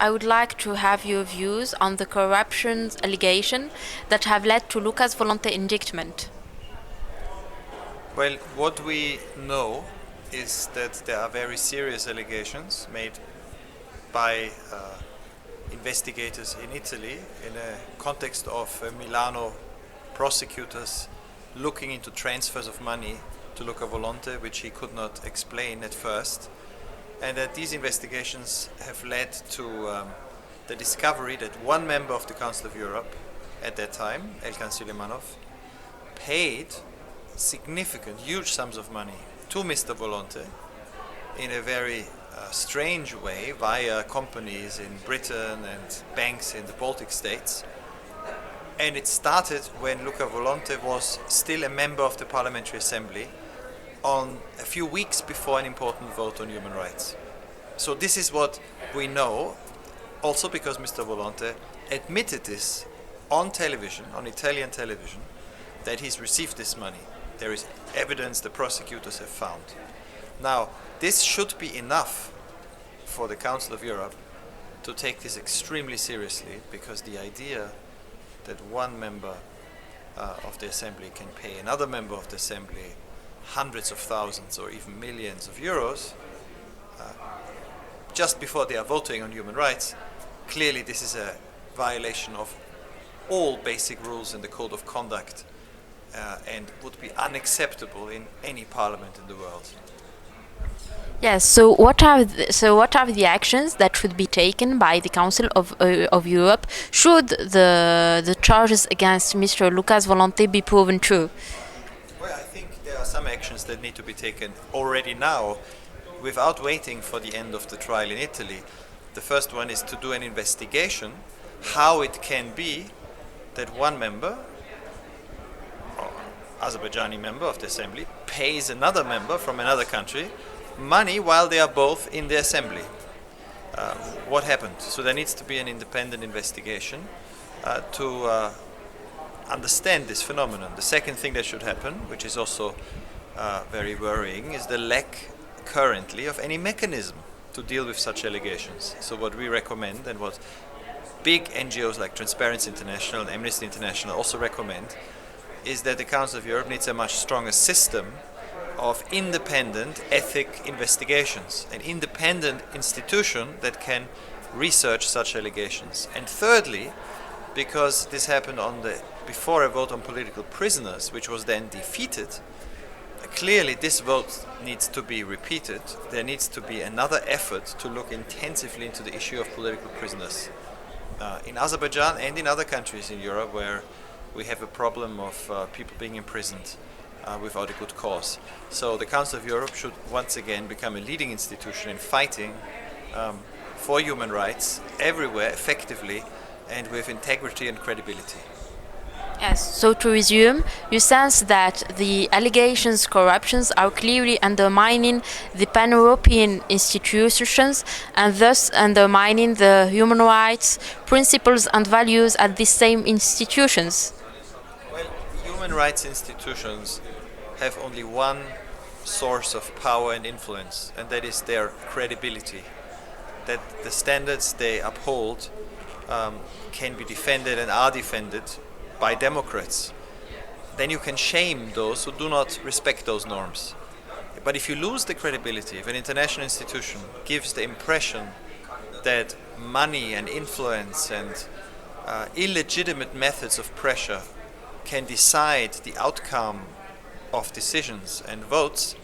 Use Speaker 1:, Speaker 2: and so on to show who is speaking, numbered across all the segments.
Speaker 1: I would like to have your views on the corruption allegations that have led to Lucas Volonté indictment.
Speaker 2: Well, what we know is that there are very serious allegations made by investigators in Italy in a context of Milano prosecutors looking into transfers of money to Luca Volonté, which he could not explain at first, and that these investigations have led to the discovery that one member of the Council of Europe at that time, Elkan Süleymanov, paid significant, huge sums of money to Mr. Volonté in a very strange way via companies in Britain and banks in the Baltic states. And it started when Luca Volonté was still a member of the Parliamentary Assembly on a few weeks before an important vote on human rights. So this is what we know, also because Mr. Volonté admitted this on television, on Italian television, that he's received this money. There is evidence the prosecutors have found. Now, this should be enough for the Council of Europe to take this extremely seriously, because the idea that one member of the Assembly can pay another member of the Assembly hundreds of thousands or even millions of euros just before they are voting on human rights, clearly this is a violation of all basic rules in the Code of Conduct and would be unacceptable in any parliament in the world.
Speaker 1: Yes. So what are the actions that should be taken by the Council of Europe should the charges against Mr. Lucas Volonté be proven true?
Speaker 2: Well, I think there are some actions that need to be taken already now, without waiting for the end of the trial in Italy. The first one is to do an investigation how it can be that one member, or Azerbaijani member of the Assembly, pays another member from another country money while they are both in the Assembly. What happened? So there needs to be an independent investigation to understand this phenomenon. The second thing that should happen, which is also very worrying, is the lack currently of any mechanism to deal with such allegations. So what we recommend, and what big NGOs like Transparency International and Amnesty International also recommend, is that the Council of Europe needs a much stronger system of independent ethic investigations, an independent institution that can research such allegations. And thirdly, because this happened before a vote on political prisoners, which was then defeated, clearly this vote needs to be repeated. There needs to be another effort to look intensively into the issue of political prisoners in Azerbaijan and in other countries in Europe where we have a problem of people being imprisoned without a good cause. So the Council of Europe should once again become a leading institution in fighting for human rights everywhere effectively and with integrity and credibility.
Speaker 1: Yes. So to resume, you sense that the allegations corruptions are clearly undermining the pan-European institutions and thus undermining the human rights principles and values at these same institutions.
Speaker 2: Well, human rights institutions have only one source of power and influence, and that is their credibility. That the standards they uphold can be defended and are defended by democrats. Then you can shame those who do not respect those norms. But if you lose the credibility, if an international institution gives the impression that money and influence and illegitimate methods of pressure can decide the outcome of decisions and votes,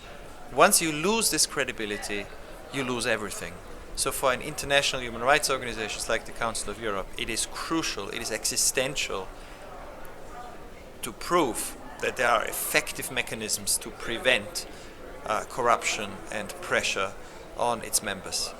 Speaker 2: once you lose this credibility, you lose everything. So for an international human rights organizations like the Council of Europe, it is crucial, it is existential to prove that there are effective mechanisms to prevent corruption and pressure on its members.